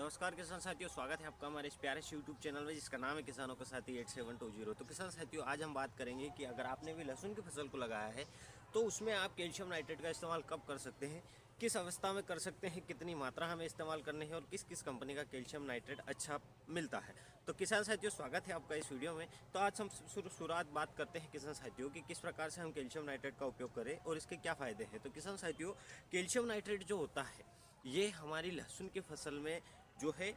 नमस्कार किसान साथियों, स्वागत है आपका हमारे इस प्यारे से यूट्यूब चैनल में जिसका नाम है किसानों का साथी 8720। तो किसान साथियों, आज हम बात करेंगे कि अगर आपने भी लहसुन की फसल को लगाया है तो उसमें आप कैल्शियम नाइट्रेट का इस्तेमाल कब कर सकते हैं, किस अवस्था में कर सकते हैं, कितनी मात्रा हमें इस्तेमाल करनी है और किस किस कंपनी का कैल्शियम नाइट्रेट अच्छा मिलता है। तो किसान साथियों, स्वागत है आपका इस वीडियो में। तो आज हम शुरुआत बात करते हैं किसान साथियों कि किस प्रकार से हम कैल्शियम नाइट्रेट का उपयोग करें और इसके क्या फ़ायदे हैं। तो किसान साथियों, कैल्शियम नाइट्रेट जो होता है ये हमारी लहसुन की फसल में जो है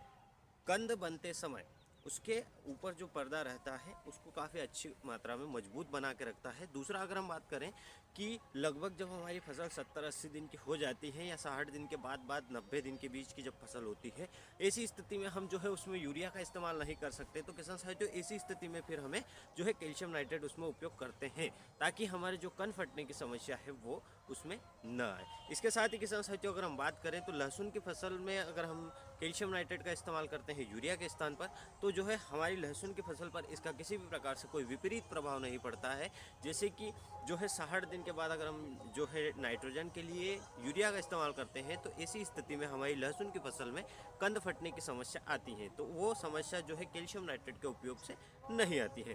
कंद बनते समय उसके ऊपर जो पर्दा रहता है उसको काफ़ी अच्छी मात्रा में मजबूत बना के रखता है। दूसरा, अगर हम बात करें कि लगभग जब हमारी फसल 70-80 दिन की हो जाती है या 60 दिन के बाद 90 दिन के बीच की जब फसल होती है, ऐसी स्थिति में हम जो है उसमें यूरिया का इस्तेमाल नहीं कर सकते। तो किसान साथियों, ऐसी स्थिति में फिर हमें जो है कैल्शियम नाइट्रेट उसमें उपयोग करते हैं ताकि हमारे जो कण फटने की समस्या है वो उसमें न आए। इसके साथ ही किसान साथियों, अगर हम बात करें तो लहसुन की फसल में अगर हम कैल्शियम नाइट्रेट का इस्तेमाल करते हैं यूरिया के स्थान पर, तो जो है हमारी लहसुन की फसल पर इसका किसी भी प्रकार से कोई विपरीत प्रभाव नहीं पड़ता है। जैसे कि जो है 60 दिन के बाद अगर हम जो है नाइट्रोजन के लिए यूरिया का इस्तेमाल करते हैं तो ऐसी स्थिति में हमारी लहसुन की फसल में कंद फटने की समस्या आती है, तो वो समस्या जो है कैल्शियम नाइट्रेट के उपयोग से नहीं आती है।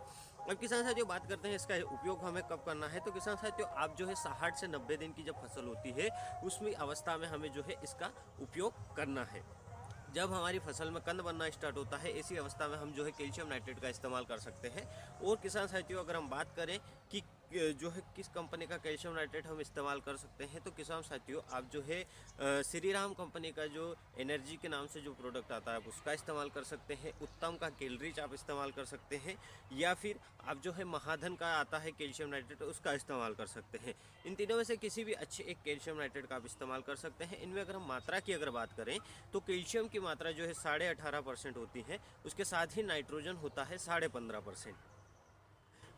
अब किसान साथियों, बात करते हैं इसका उपयोग हमें कब करना है। तो किसान साथियों, आप जो है 60 से 90 दिन की जब फसल होती है उसमें अवस्था में हमें जो है इसका उपयोग करना है। जब हमारी फसल में कंद बनना स्टार्ट होता है, ऐसी अवस्था में हम जो है कैल्शियम नाइट्रेट का इस्तेमाल कर सकते हैं। और किसान साथियों, अगर हम बात करें कि जो है किस कंपनी का कैल्शियम नाइट्रेट हम इस्तेमाल कर सकते हैं, तो किसान साथियों आप जो है श्री राम कंपनी का जो एनर्जी के नाम से जो प्रोडक्ट आता है आप उसका इस्तेमाल कर सकते हैं। उत्तम का केलरीच आप इस्तेमाल कर सकते हैं, या फिर आप जो है महाधन का आता है कैल्शियम नाइट्रेट उसका इस्तेमाल कर सकते हैं। इन तीनों में से किसी भी अच्छे एक कैल्शियम नाइट्रेट का आप इस्तेमाल कर सकते हैं। इनमें अगर हम मात्रा की अगर बात करें तो कैल्शियम की मात्रा जो है 18.5% होती है, उसके साथ ही नाइट्रोजन होता है 15.5%।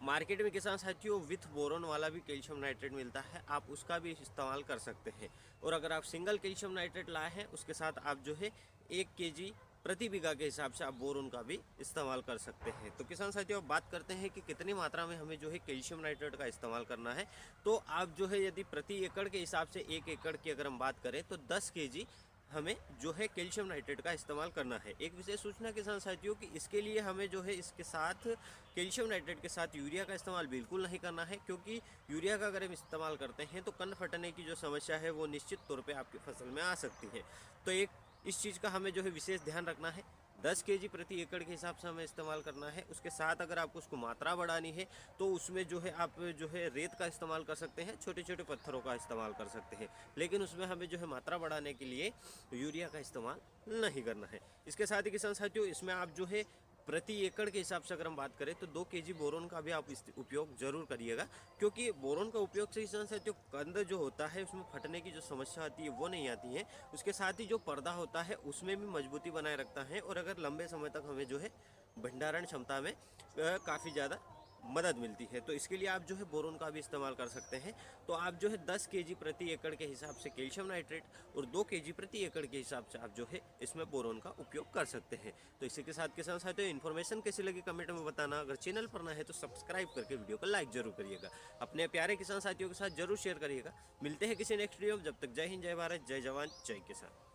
मार्केट में किसान साथियों विथ बोरोन वाला भी कैल्शियम नाइट्रेट मिलता है, आप उसका भी इस्तेमाल कर सकते हैं। और अगर आप सिंगल कैल्शियम नाइट्रेट लाए हैं उसके साथ आप जो है 1 kg प्रति बीघा के हिसाब से आप बोरोन का भी इस्तेमाल कर सकते हैं। तो किसान साथियों, अब बात करते हैं कि कितनी मात्रा में हमें जो है कैल्शियम नाइट्रेट का इस्तेमाल करना है। तो आप जो है यदि प्रति एकड़ के हिसाब से 1 एकड़ की अगर हम बात करें तो 10 kg हमें जो है कैल्शियम नाइट्रेट का इस्तेमाल करना है। एक विशेष सूचना किसान साथियों कि इसके लिए हमें जो है इसके साथ कैल्शियम नाइट्रेट के साथ यूरिया का इस्तेमाल बिल्कुल नहीं करना है, क्योंकि यूरिया का अगर हम इस्तेमाल करते हैं तो कंद फटने की जो समस्या है वो निश्चित तौर पे आपकी फसल में आ सकती है। तो एक इस चीज़ का हमें जो है विशेष ध्यान रखना है। 10 kg प्रति एकड़ के हिसाब से हमें इस्तेमाल करना है। उसके साथ अगर आपको उसको मात्रा बढ़ानी है तो उसमें जो है आप जो है रेत का इस्तेमाल कर सकते हैं, छोटे छोटे पत्थरों का इस्तेमाल कर सकते हैं, लेकिन उसमें हमें जो है मात्रा बढ़ाने के लिए यूरिया का इस्तेमाल नहीं करना है। इसके साथ ही किसान साथियों, इसमें आप जो है प्रति एकड़ के हिसाब से अगर हम बात करें तो 2 kg बोरोन का भी आप उपयोग जरूर करिएगा, क्योंकि बोरोन का उपयोग से किसान साथियों कंद जो होता है उसमें फटने की जो समस्या आती है वो नहीं आती है। उसके साथ ही जो पर्दा होता है उसमें भी मजबूती बनाए रखता है और अगर लंबे समय तक हमें जो है भंडारण क्षमता में काफ़ी ज़्यादा मदद मिलती है। तो इसके लिए आप जो है बोरोन का भी इस्तेमाल कर सकते हैं। तो आप जो है 10 kg प्रति एकड़ के हिसाब से कैल्शियम नाइट्रेट और 2 kg प्रति एकड़ के हिसाब से आप जो है इसमें बोरोन का उपयोग कर सकते हैं। तो इसी के साथ किसान साथियों, इन्फॉर्मेशन कैसी लगी कमेंट में बताना। अगर चैनल पर नए हैं तो सब्सक्राइब करके वीडियो को लाइक जरूर करिएगा, अपने प्यारे किसान साथियों के साथ जरूर शेयर करिएगा। मिलते हैं किसी नेक्स्ट वीडियो में, जब तक जय हिंद, जय भारत, जय जवान, जय किसान।